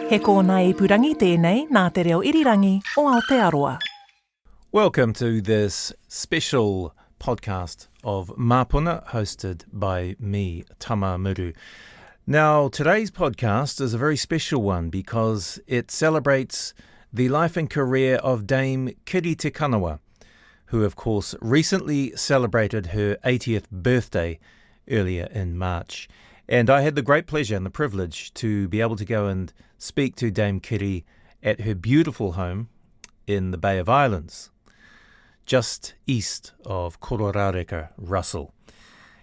He kōna ipurangi tēnei nā te reo irirangi o Aotearoa. Welcome to this special podcast of Māpuna, hosted by me, Tama Muru. Now, today's podcast is a very special one because it celebrates the life and career of Dame Kiri Te Kanawa, who of course recently celebrated her 80th birthday earlier in March. And I had the great pleasure and the privilege to be able to go and speak to Dame Kiri at her beautiful home in the Bay of Islands, just east of Kororareka, Russell.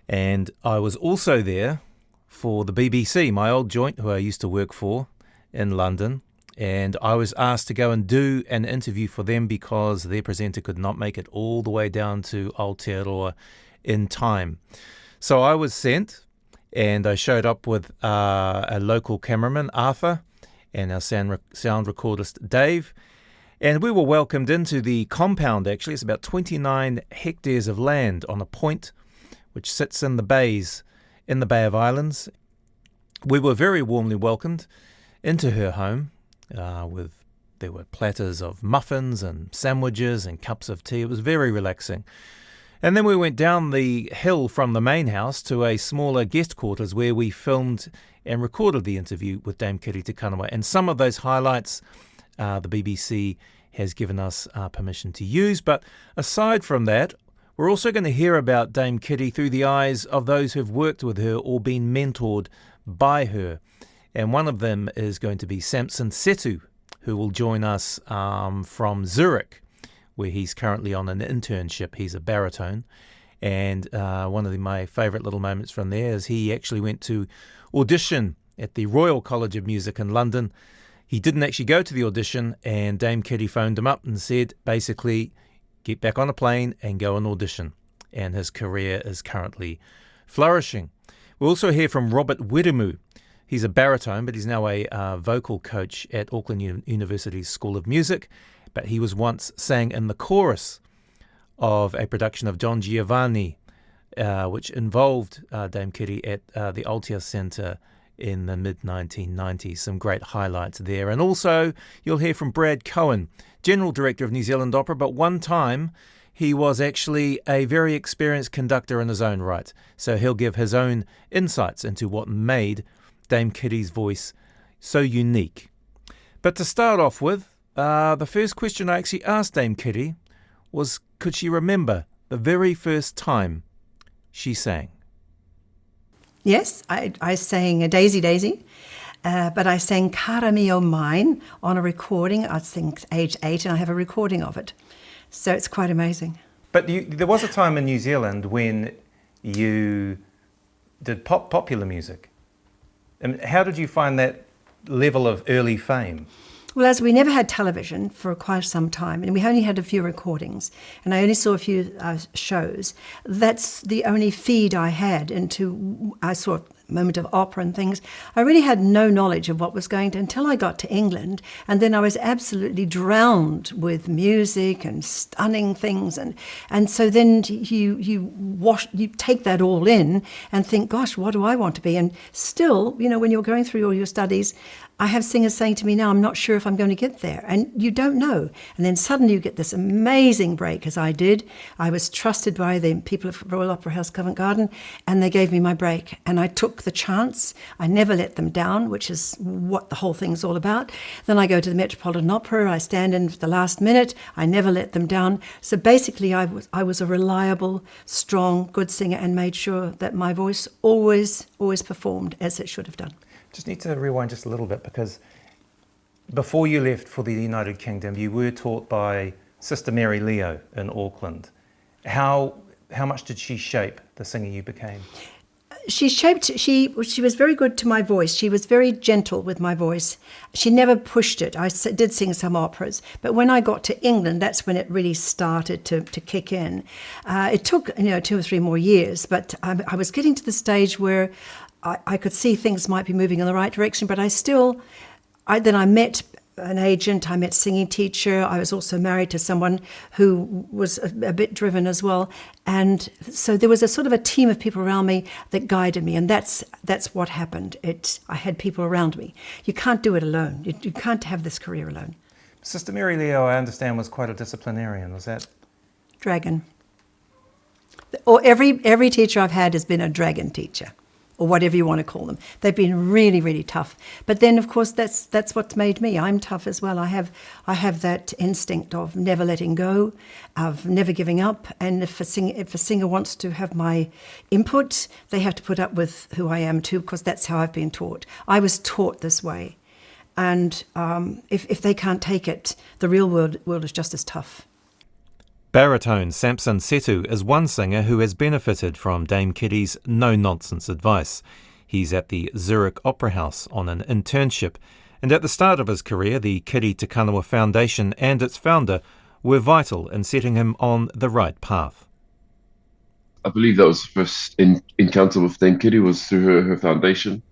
And I was also there for the BBC, my old joint who I used to work for in London, and I was asked to go and do an interview for them because their presenter could not make it all the way down to Aotearoa in time. So I was sent, and I showed up with a local cameraman, Arthur, and our sound recordist, Dave, and we were welcomed into the compound. Actually, it's about 29 hectares of land on a point which sits in the bays in the Bay of Islands. We were very warmly welcomed into her home. There were platters of muffins and sandwiches and cups of tea. It was very relaxing. And then we went down the hill from the main house to a smaller guest quarters where we filmed and recorded the interview with Dame Kiri Te Kanawa. And some of those highlights the BBC has given us permission to use. But aside from that, we're also going to hear about Dame Kiri through the eyes of those who've worked with her or been mentored by her. And one of them is going to be Samson Setu, who will join us from Zurich, where he's currently on an internship. He's a baritone. And one of my favourite little moments from there is he actually went to audition at the Royal College of Music in London. He didn't actually go to the audition, and Dame Kiri phoned him up and said, basically, get back on a plane and go and audition. And his career is currently flourishing. We'll also hear from Robert Wiremu. He's a baritone, but he's now a vocal coach at Auckland University's School of Music. But he was once sang in the chorus of a production of Don Giovanni, which involved Dame Kiri at the Altea Centre in the mid-1990s. Some great highlights there. And also, you'll hear from Brad Cohen, General Director of New Zealand Opera, but one time he was actually a very experienced conductor in his own right. So he'll give his own insights into what made Dame Kiri's voice so unique. But to start off with, the first question I actually asked Dame Kiri was, could she remember the very first time she sang? Yes, I sang Daisy Daisy, but I sang Kara Mi O Mine on a recording. I think age 8, and I have a recording of it. So it's quite amazing. But there was a time in New Zealand when you did popular music. And how did you find that level of early fame? Well, as we never had television for quite some time, and we only had a few recordings, and I only saw a few shows, that's the only feed I had into, I saw a moment of opera and things. I really had no knowledge of what was going to, until I got to England, and then I was absolutely drowned with music and stunning things, and so then you take that all in and think, gosh, what do I want to be? And still, when you're going through all your studies, I have singers saying to me now, I'm not sure if I'm going to get there. And you don't know. And then suddenly you get this amazing break, as I did. I was trusted by the people of Royal Opera House, Covent Garden, and they gave me my break. And I took the chance. I never let them down, which is what the whole thing's all about. Then I go to the Metropolitan Opera. I stand in for the last minute. I never let them down. So basically I was a reliable, strong, good singer and made sure that my voice always performed as it should have done. Just need to rewind just a little bit, because before you left for the United Kingdom, you were taught by Sister Mary Leo in Auckland. How much did she shape the singer you became? She was very good to my voice. She was very gentle with my voice. She never pushed it. I did sing some operas, but when I got to England, that's when it really started to kick in. It took 2 or 3 more years, but I was getting to the stage where I could see things might be moving in the right direction, but I met an agent, I met a singing teacher. I was also married to someone who was a bit driven as well. And so there was a sort of a team of people around me that guided me. And that's what happened. I had people around me. You can't do it alone. You can't have this career alone. Sister Mary Leo, I understand, was quite a disciplinarian. Was that? Dragon. Or every teacher I've had has been a dragon teacher, or whatever you want to call them. They've been really, really tough. But then, of course, that's what's made me. I'm tough as well. I have that instinct of never letting go, of never giving up. And if a singer wants to have my input, they have to put up with who I am too, because that's how I've been taught. I was taught this way. And if they can't take it, the real world is just as tough. Baritone Samson Setu is one singer who has benefited from Dame Kiri's no-nonsense advice. He's at the Zurich Opera House on an internship, and at the start of his career, the Kiri Te Kanawa Foundation and its founder were vital in setting him on the right path. I believe that was the first encounter with Dame Kiri was through her foundation.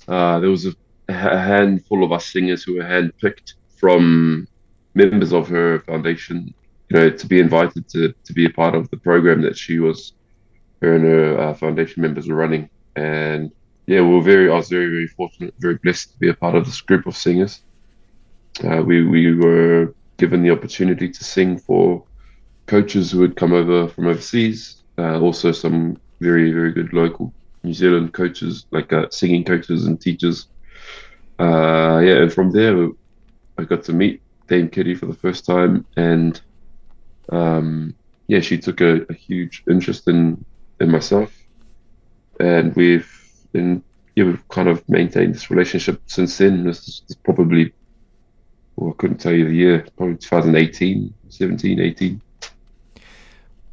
There was a handful of us singers who were handpicked from members of her foundation, to be invited to be a part of the program that her and her foundation members were running. And yeah, I was very, very fortunate, very blessed to be a part of this group of singers. We were given the opportunity to sing for coaches who had come over from overseas, also some very, very good local New Zealand coaches, like singing coaches and teachers. And from there, I got to meet Dame Kiri for the first time, and she took a huge interest in myself, and we've kind of maintained this relationship since then. This is probably, I couldn't tell you the year, probably 17, 18.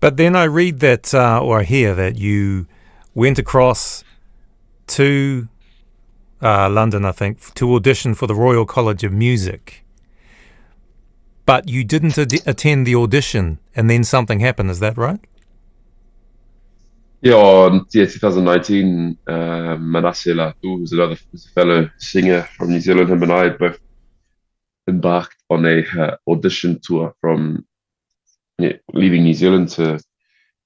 But then I read that, or I hear that you went across to London, I think, to audition for the Royal College of Music. But you didn't attend the audition, and then something happened. Is that right? Yeah, 2019, Manasela, who was a fellow singer from New Zealand, him and I both embarked on a audition tour from leaving New Zealand to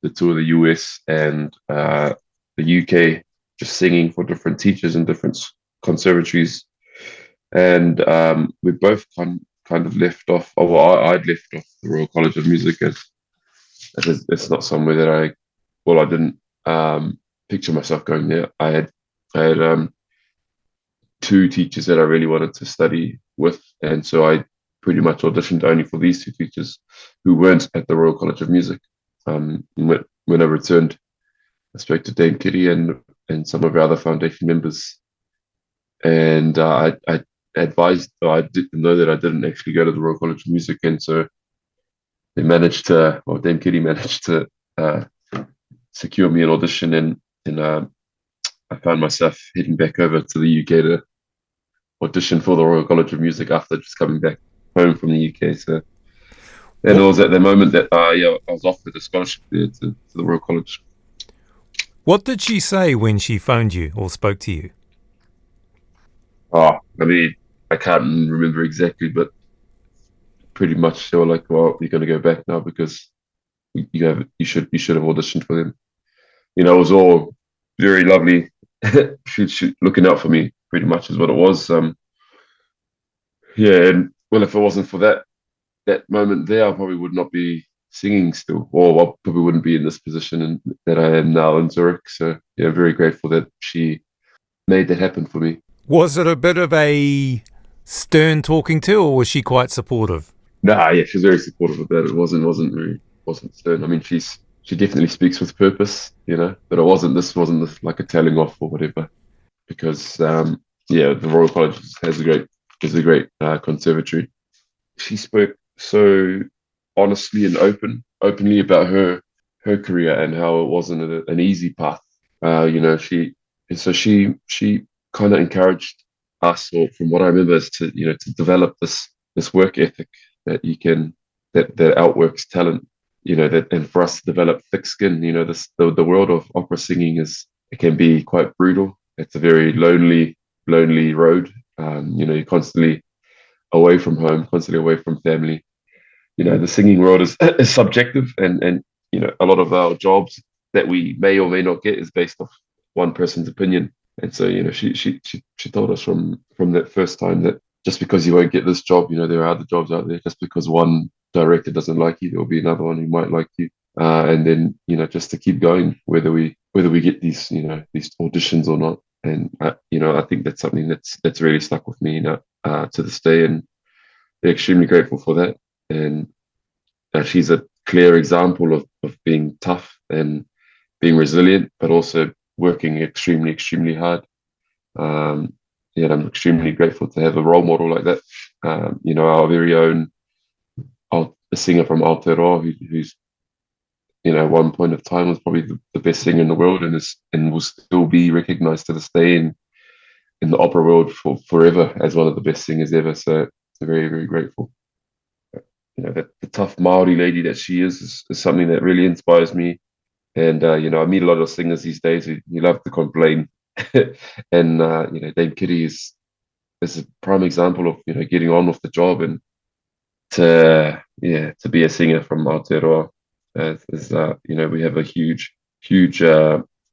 the tour of the US and the UK, just singing for different teachers in different conservatories. And we both kind of left off, I'd left off the Royal College of Music, and it's not somewhere that I didn't picture myself going there. I had two teachers that I really wanted to study with, and so I pretty much auditioned only for these two teachers who weren't at the Royal College of Music. When I returned, I spoke to Dame Kiri and some of our other foundation members, and I advised, I didn't know that I didn't actually go to the Royal College of Music, and so Dame Kiri managed to secure me an audition, and I found myself heading back over to the UK to audition for the Royal College of Music after just coming back home from the UK. So, and it was at the moment that I was offered a scholarship there to the Royal College. What did she say when she phoned you or spoke to you? I mean, I can't remember exactly, but pretty much they were like, "Well, you're going to go back now because you should have auditioned for them." It was all very lovely. She looking out for me, pretty much is what it was. And well, if it wasn't for that moment there, I probably would not be singing still, or I probably wouldn't be in this position that I am now in Zurich. So yeah, very grateful that she made that happen for me. Was it a bit of a stern talking to, or was she quite supportive? Nah, yeah, she's very supportive of that. It wasn't stern. I mean, she definitely speaks with purpose, but this wasn't like a telling off or whatever, because the Royal College is a great conservatory. She spoke so honestly and openly about her career and how it wasn't an easy path. She kind of encouraged us, or from what I remember, is to develop this work ethic that outworks talent. And for us to develop thick skin. The world of opera singing it can be quite brutal. It's a very lonely road. You're constantly away from home, constantly away from family. The singing world is subjective, and a lot of our jobs that we may or may not get is based off one person's opinion. And so, she told us from that first time that just because you won't get this job, there are other jobs out there. Just because one director doesn't like you, there will be another one who might like you. And then, just to keep going, whether we get these, these auditions or not. And I think that's something that's really stuck with me, to this day, and they're extremely grateful for that. And she's a clear example of being tough and being resilient, but also working extremely, extremely hard. And I'm extremely grateful to have a role model like that. Our very own a singer from Aotearoa, who's at one point of time was probably the best singer in the world, and will still be recognized to this day in the opera world for forever as one of the best singers ever. So very, very grateful. That the tough Maori lady that she is something that really inspires me. And I meet a lot of singers these days who love to complain, and Dame Kiri is a prime example of getting on with the job, and to be a singer from Aotearoa we have a huge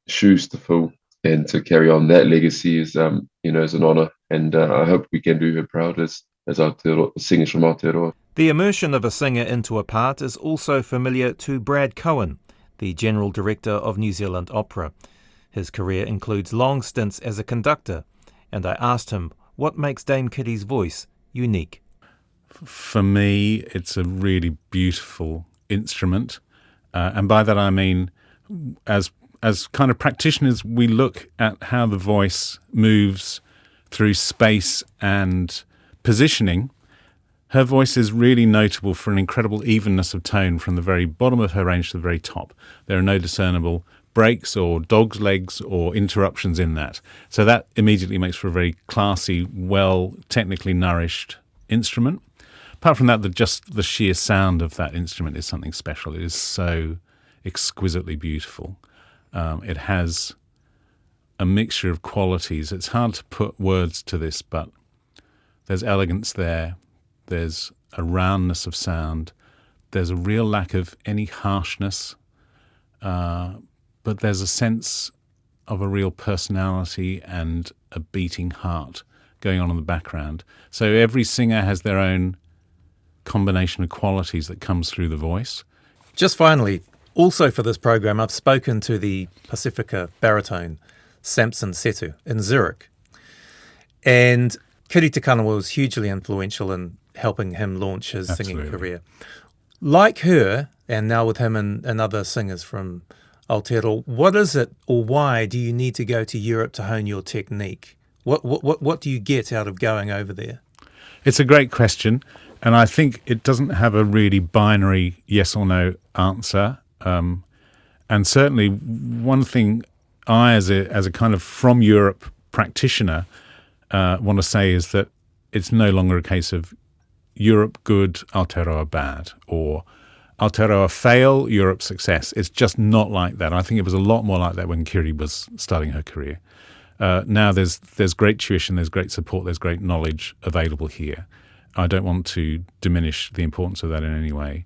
shoes to fill, and to carry on that legacy is is an honor, and I hope we can do her proud as Aotearoa singers from Aotearoa. The immersion of a singer into a part is also familiar to Brad Cohen, the General Director of New Zealand Opera. His career includes long stints as a conductor, and I asked him what makes Dame Kiri's voice unique. For me, it's a really beautiful instrument, and by that I mean, as kind of practitioners, we look at how the voice moves through space and positioning. Her voice is really notable for an incredible evenness of tone from the very bottom of her range to the very top. There are no discernible breaks or dog's legs or interruptions in that. So that immediately makes for a very classy, well, technically nourished instrument. Apart from that, just the sheer sound of that instrument is something special. It is so exquisitely beautiful. It has a mixture of qualities. It's hard to put words to this, but there's elegance there. There's a roundness of sound. There's a real lack of any harshness, but there's a sense of a real personality and a beating heart going on in the background. So every singer has their own combination of qualities that comes through the voice. Just finally, also for this program, I've spoken to the Pacifica baritone, Samson Setu, in Zurich. And Kiri Te Kanawa was hugely influential in helping him launch his singing career. Like her, and now with him and other singers from Aotearoa, what is it, or why do you need to go to Europe to hone your technique? What do you get out of going over there? It's a great question, and I think it doesn't have a really binary yes or no answer. And certainly one thing I, as a kind of from Europe practitioner, want to say is that it's no longer a case of Europe good, Aotearoa bad, or Aotearoa fail, Europe success. It's just not like that. I think it was a lot more like that when Kiri was starting her career. Now there's great tuition, there's great support, there's great knowledge available here. I don't want to diminish the importance of that in any way.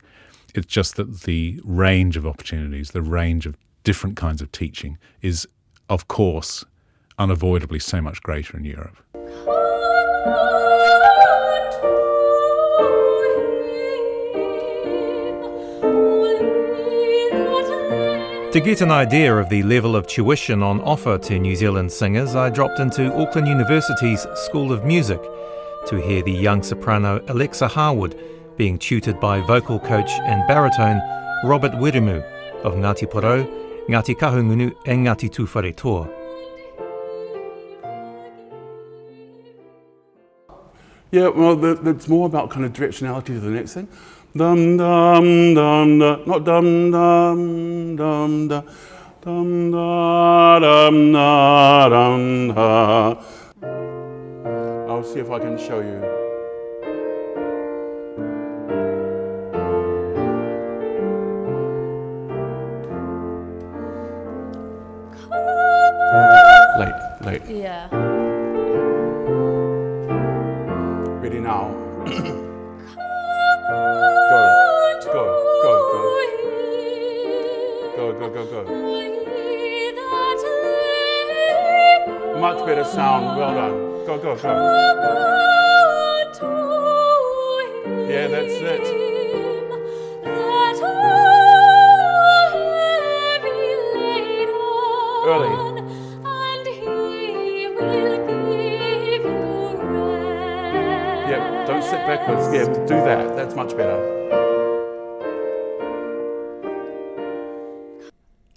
It's just that the range of opportunities, the range of different kinds of teaching is, of course, unavoidably so much greater in Europe. To get an idea of the level of tuition on offer to New Zealand singers, I dropped into Auckland University's School of Music to hear the young soprano Alexa Harwood being tutored by vocal coach and baritone Robert Wiremu of Ngāti Porou, Ngāti Kahungunu and Ngāti Tuwharetoa. Yeah, well, it's more about kind of directionality to the next thing. Dum dum dum da, not dum dum dum da, dum da dum da dum da. I'll see if I can show you. Late. Yeah. Ready now. Go. Much better sound. Well done. Go. Yeah, that's it. Early. Yeah, don't sit backwards. Yeah, do that. That's much better.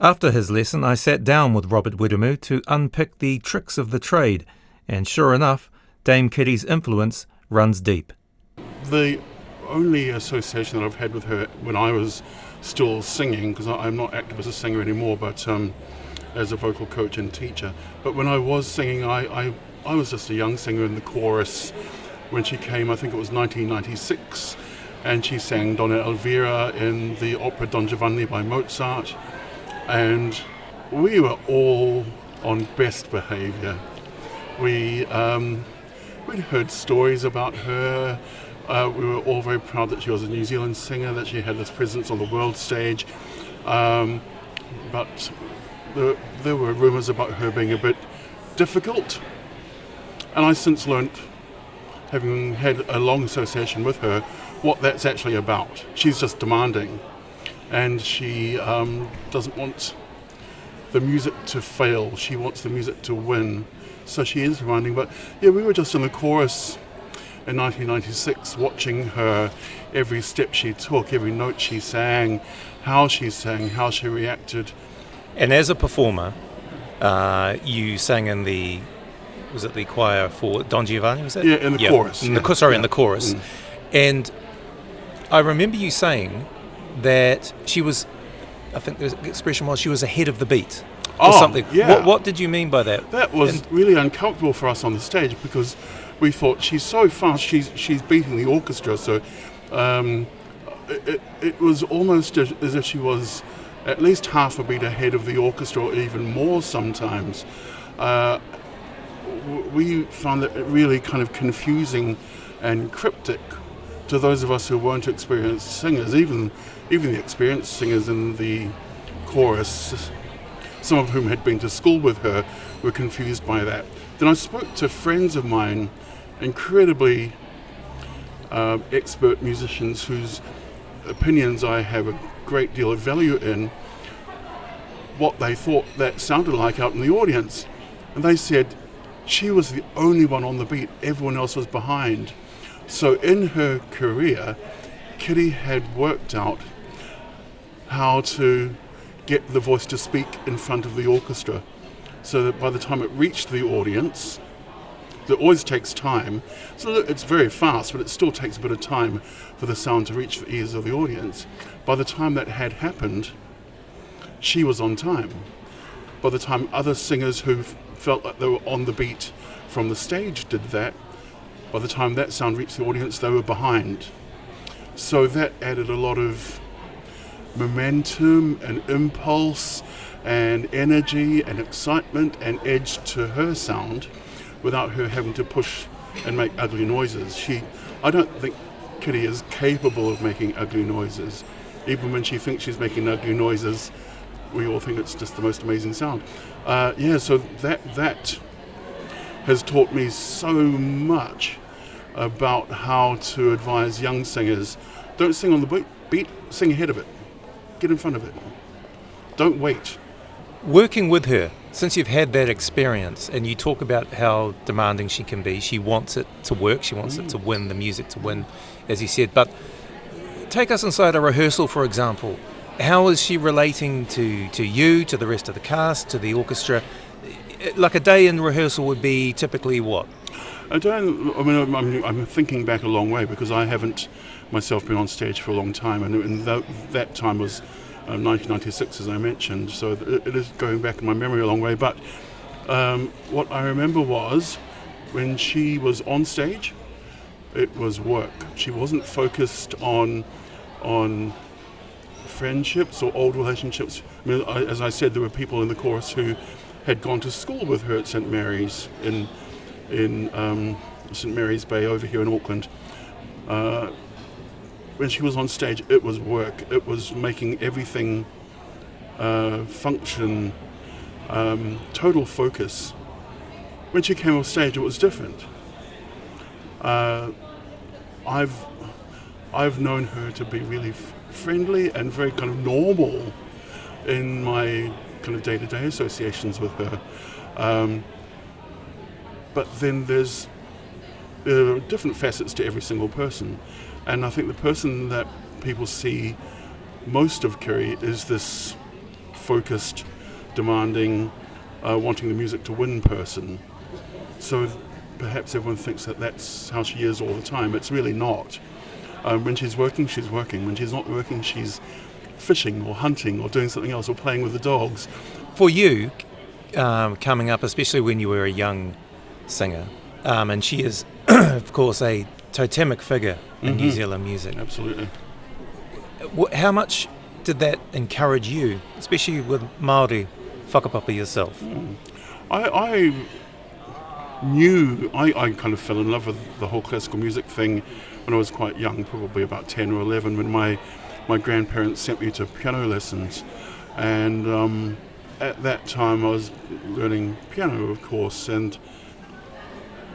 After his lesson, I sat down with Robert Wiremu to unpick the tricks of the trade, and sure enough, Dame Kiri's influence runs deep. The only association that I've had with her when I was still singing, because I'm not active as a singer anymore, but as a vocal coach and teacher. But when I was singing, I was just a young singer in the chorus when she came. I think it was 1996, and she sang Donna Elvira in the opera Don Giovanni by Mozart. And we were all on best behaviour. We'd heard stories about her. We were all very proud that she was a New Zealand singer, that she had this presence on the world stage. But there were rumours about her being a bit difficult. And I since learnt, having had a long association with her, what that's actually about. She's just demanding. And she doesn't want the music to fail. She wants the music to win. So she is demanding. But yeah, we were just in the chorus in 1996 watching her, every step she took, every note she sang, how she sang, how she reacted. And as a performer, you sang in the choir for Don Giovanni, was it? Yeah, in the chorus. In the chorus. And I remember you saying that she was, I think the expression was, she was ahead of the beat or something. Yeah. What did you mean by that? That was really uncomfortable for us on the stage, because we thought she's so fast, she's beating the orchestra. So it was almost as if she was at least half a beat ahead of the orchestra, or even more sometimes. We found that really kind of confusing and cryptic to those of us who weren't experienced singers. Even the experienced singers in the chorus, some of whom had been to school with her, were confused by that. Then I spoke to friends of mine, incredibly expert musicians whose opinions I have a great deal of value in, what they thought that sounded like out in the audience. And they said she was the only one on the beat, everyone else was behind. So in her career, Kiri had worked out how to get the voice to speak in front of the orchestra, so that by the time it reached the audience, it always takes time. So it's very fast, but it still takes a bit of time for the sound to reach the ears of the audience. By the time that had happened, she was on time. By the time other singers who felt like they were on the beat from the stage did that, by the time that sound reached the audience, they were behind. So that added a lot of momentum and impulse and energy and excitement and edge to her sound, without her having to push and make ugly noises. I don't think Kiri is capable of making ugly noises. Even when she thinks she's making ugly noises, we all think it's just the most amazing sound. So that has taught me so much about how to advise young singers. Don't sing on the beat, sing ahead of it. Get in front of it. Don't wait. Working with her, since you've had that experience, and you talk about how demanding she can be, she wants it to work, she wants it to win, the music to win, as you said. But take us inside a rehearsal, for example. How is she relating to you, to the rest of the cast, to the orchestra? Like a day in rehearsal would be typically what? I'm thinking back a long way, because I haven't myself been on stage for a long time, and that time was 1996, as I mentioned, so it is going back in my memory a long way. But what I remember was, when she was on stage, it was work. She wasn't focused on friendships or old relationships. I mean, as I said, there were people in the chorus who had gone to school with her at St Mary's in St Mary's Bay over here in Auckland. when she was on stage, it was work. It was making everything function, total focus. When she came off stage, it was different. I've known her to be really friendly and very kind of normal in my kind of day-to-day associations with her. But then there are different facets to every single person. And I think the person that people see most of Kiri is this focused, demanding, wanting the music to win person. So perhaps everyone thinks that that's how she is all the time. It's really not. When she's working, she's working. When she's not working, she's fishing or hunting or doing something else or playing with the dogs. For you, coming up, especially when you were a young singer, and she is, of course, a totemic figure in New Zealand music. Absolutely. How much did that encourage you, especially with Māori whakapapa yourself? I knew, I kind of fell in love with the whole classical music thing when I was quite young, probably about 10 or 11, when my grandparents sent me to piano lessons. And at that time I was learning piano, of course, and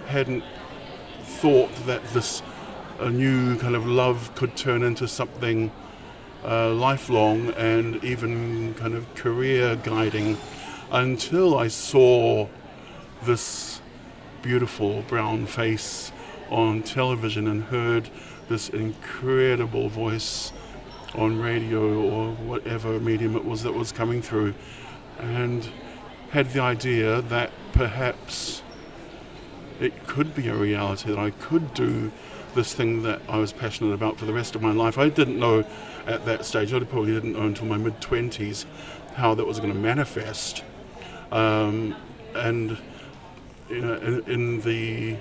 hadn't thought that a new kind of love could turn into something lifelong and even kind of career guiding, until I saw this beautiful brown face on television and heard this incredible voice on radio or whatever medium it was that was coming through, and had the idea that perhaps it could be a reality, that I could do this thing that I was passionate about for the rest of my life. I didn't know at that stage, I probably didn't know until my mid-20s how that was going to manifest. And you know, in the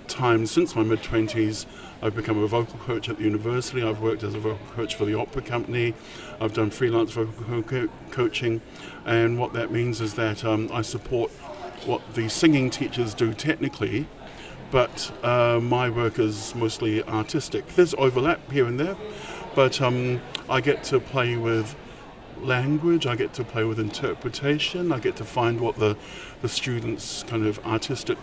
time since my mid-20s, I've become a vocal coach at the university. I've worked as a vocal coach for the opera company. I've done freelance vocal coaching, and what that means is that I support what the singing teachers do technically, but my work is mostly artistic. There's overlap here and there, but I get to play with language, I get to play with interpretation, I get to find what the students' kind of artistic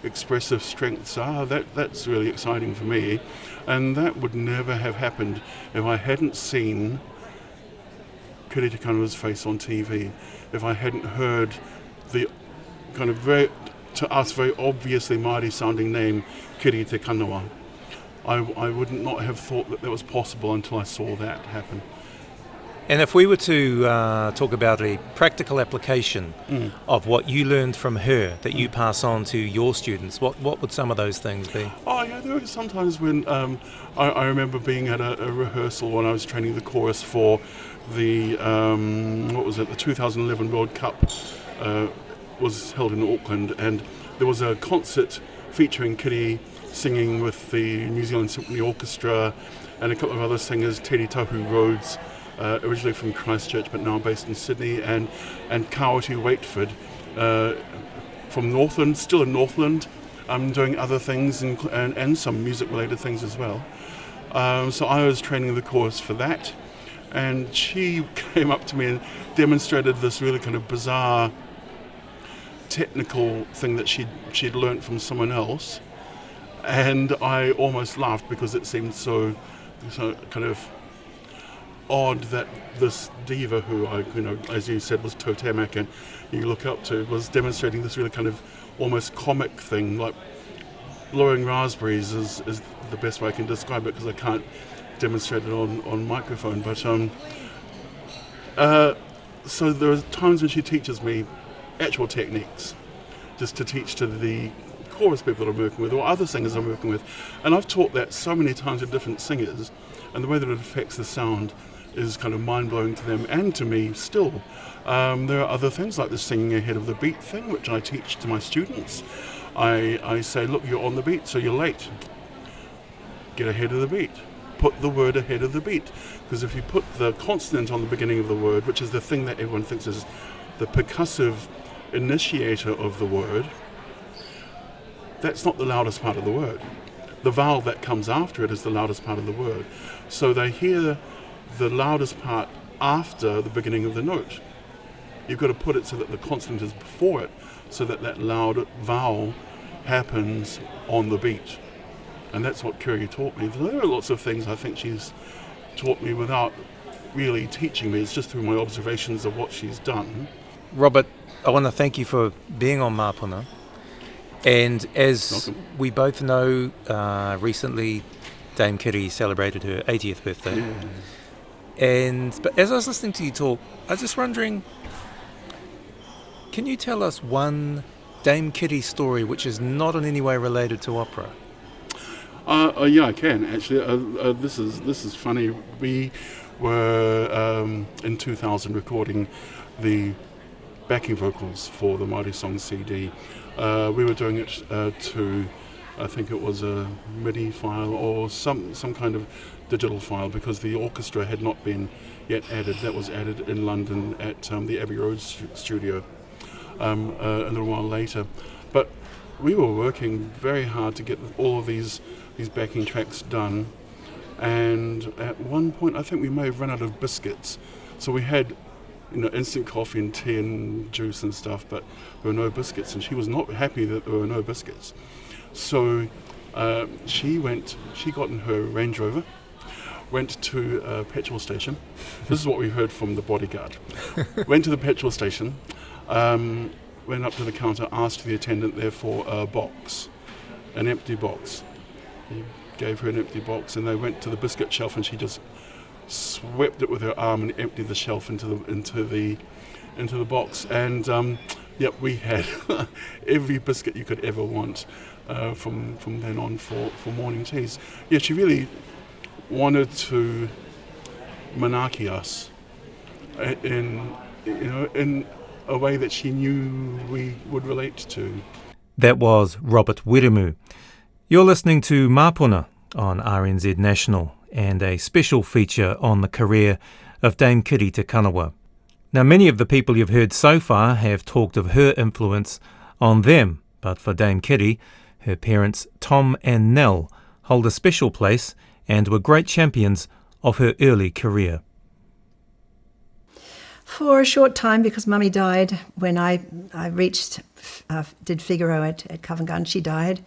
expressive strengths are. That's really exciting for me, and that would never have happened if I hadn't seen Kiri Te Kanawa's face on TV, if I hadn't heard the kind of very, to us, very obviously Māori sounding name, Kiri Te Kanawa. I would not have thought that was possible until I saw that happen. And if we were to talk about a practical application of what you learned from her that you pass on to your students, what would some of those things be? Oh yeah, there were sometimes when I remember being at a rehearsal when I was training the chorus for the the 2011 World Cup was held in Auckland, and there was a concert featuring Kiri singing with the New Zealand Symphony Orchestra and a couple of other singers, Teddy Tahu Rhodes, originally from Christchurch but now based in Sydney, and Kawati Waitford from Northland, still in Northland, doing other things and some music related things as well. So I was training the chorus for that, and she came up to me and demonstrated this really kind of bizarre technical thing that she'd learnt from someone else, and I almost laughed because it seemed so kind of odd that this diva, who I, as you said, was totemic and you look up to, was demonstrating this really kind of almost comic thing, like blowing raspberries is the best way I can describe it, because I can't demonstrate it on microphone. But so there are times when she teaches me actual techniques, just to teach to the chorus people that I'm working with or other singers I'm working with, and I've taught that so many times to different singers, and the way that it affects the sound is kind of mind-blowing to them and to me still. There are other things like the singing ahead of the beat thing, which I teach to my students. I say, look, you're on the beat, so you're late. Get ahead of the beat. Put the word ahead of the beat, because if you put the consonant on the beginning of the word, which is the thing that everyone thinks is the percussive initiator of the word, that's not the loudest part of the word. the vowel that comes after it is the loudest part of the word. So they hear the loudest part after the beginning of the note. You've got to put it so that the consonant is before it, so that that loud vowel happens on the beat. And that's what Kiri taught me. There are lots of things I think she's taught me without really teaching me. It's just through my observations of what she's done. Robert, I want to thank you for being on Māpuna. And as Welcome. we both know, recently Dame Kiri celebrated her 80th birthday. But as I was listening to you talk, I was just wondering, can you tell us one Dame Kiri story which is not in any way related to opera? Yeah, I can actually. This is funny. We were in 2000 recording the backing vocals for the Māori Song CD. We were doing it to, I think it was a MIDI file or some kind of digital file, because the orchestra had not been yet added. That was added in London at the Abbey Road studio a little while later. But we were working very hard to get all of these backing tracks done, and at one point I think we may have run out of biscuits. So we had, instant coffee and tea and juice and stuff, but there were no biscuits, and she was not happy that there were no biscuits. So she got in her Range Rover, went to a petrol station. This is what we heard from the bodyguard. Went to the petrol station, went up to the counter, asked the attendant there for a box, an empty box. He gave her an empty box, and they went to the biscuit shelf, and she just swept it with her arm and emptied the shelf into the box. And we had every biscuit you could ever want from then on for morning teas. Yeah, she really wanted to manaki us in a way that she knew we would relate to. That was Robert Wiremu. You're listening to Māpuna on RNZ National, and a special feature on the career of Dame Kiri Te Kanawa. Now, many of the people you've heard so far have talked of her influence on them, but for Dame Kiri, her parents Tom and Nell hold a special place and were great champions of her early career. For a short time, because Mummy died when I did Figaro at Covent Garden. She died.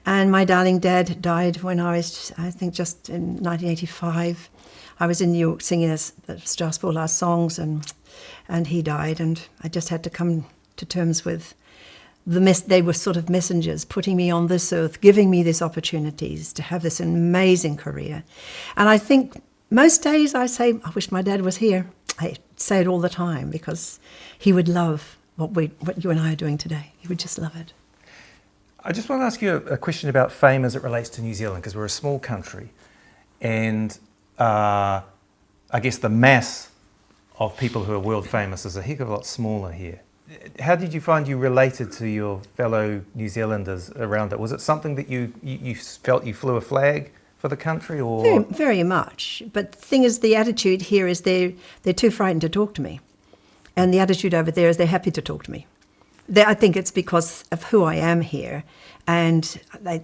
And my darling dad died when I was, I think, just in 1985. I was in New York singing the Strasbourg Last Songs, and he died. And I just had to come to terms with they were sort of messengers, putting me on this earth, giving me these opportunities to have this amazing career. And I think most days I say, I wish my dad was here. I say it all the time, because he would love what you and I are doing today. He would just love it. I just want to ask you a question about fame as it relates to New Zealand, because we're a small country, and I guess the mass of people who are world famous is a heck of a lot smaller here. How did you find you related to your fellow New Zealanders around it? Was it something that you felt you flew a flag for the country, or? Very, very much. But the thing is, the attitude here is they're too frightened to talk to me. And the attitude over there is they're happy to talk to me. I think it's because of who I am here, and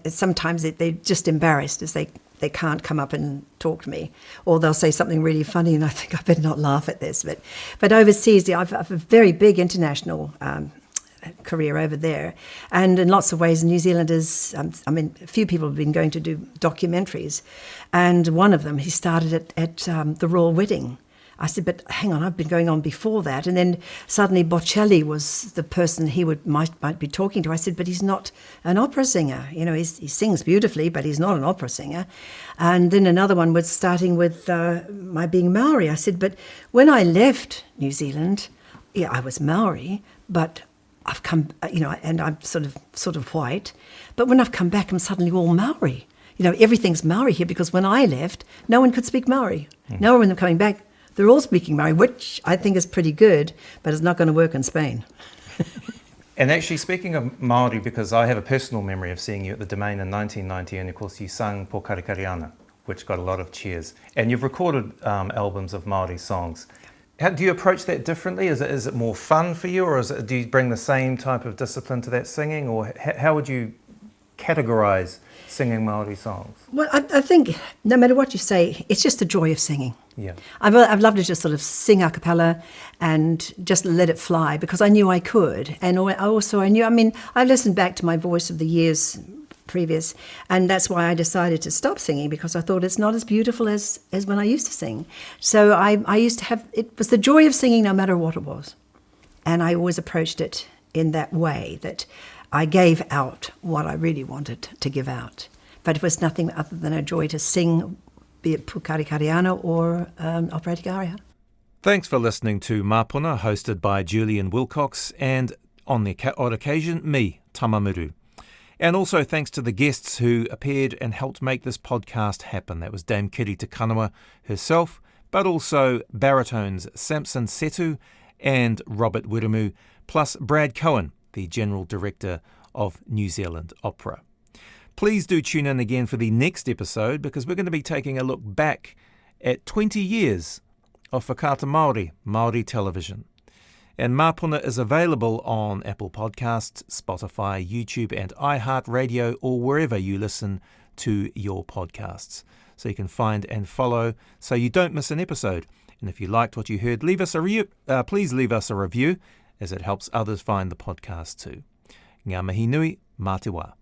sometimes they're just embarrassed as they can't come up and talk to me, or they'll say something really funny and I think I better not laugh at this. But overseas, I've a very big international career over there, and in lots of ways New Zealanders, a few people have been going to do documentaries, and one of them, he started at the Royal Wedding. I said, but hang on, I've been going on before that. And then suddenly Bocelli was the person he might be talking to. I said, but he's not an opera singer. He sings beautifully, but he's not an opera singer. And then another one was starting with my being Maori. I said, but when I left New Zealand, yeah, I was Maori, but I've come, and I'm sort of white. But when I've come back, I'm suddenly all Maori. Everything's Maori here, because when I left, no one could speak Maori. Now when they're coming back, they're all speaking Maori, which I think is pretty good, but it's not going to work in Spain. And actually, speaking of Māori, because I have a personal memory of seeing you at the Domain in 1990, and of course you sung Po Karikariana, which got a lot of cheers. And you've recorded albums of Māori songs. How do you approach that differently? Is it more fun for you, or do you bring the same type of discipline to that singing, or how would you categorise singing Māori songs? Well, I think no matter what you say, it's just the joy of singing. Yeah. I've loved to just sort of sing a cappella and just let it fly because I knew I could. And I listened back to my voice of the years previous, and that's why I decided to stop singing, because I thought it's not as beautiful as when I used to sing. So I used to have, it was the joy of singing no matter what it was. And I always approached it in that way, that I gave out what I really wanted to give out. But it was nothing other than a joy to sing, be it Pukari Kariana or operatic aria. Thanks for listening to Māpuna, hosted by Julian Wilcox, and on the odd occasion, me, Tama Muru. And also thanks to the guests who appeared and helped make this podcast happen. That was Dame Kiri Te Kanawa herself, but also baritones Samson, Setu and Robert Wiremu, plus Brad Cohen, the General Director of New Zealand Opera. Please do tune in again for the next episode, because we're going to be taking a look back at 20 years of Whakaata Māori, Māori television. And Māpuna is available on Apple Podcasts, Spotify, YouTube and iHeartRadio, or wherever you listen to your podcasts. So you can find and follow so you don't miss an episode. And if you liked what you heard, please leave us a review, as it helps others find the podcast too. Ngā mihi nui, mā te wā.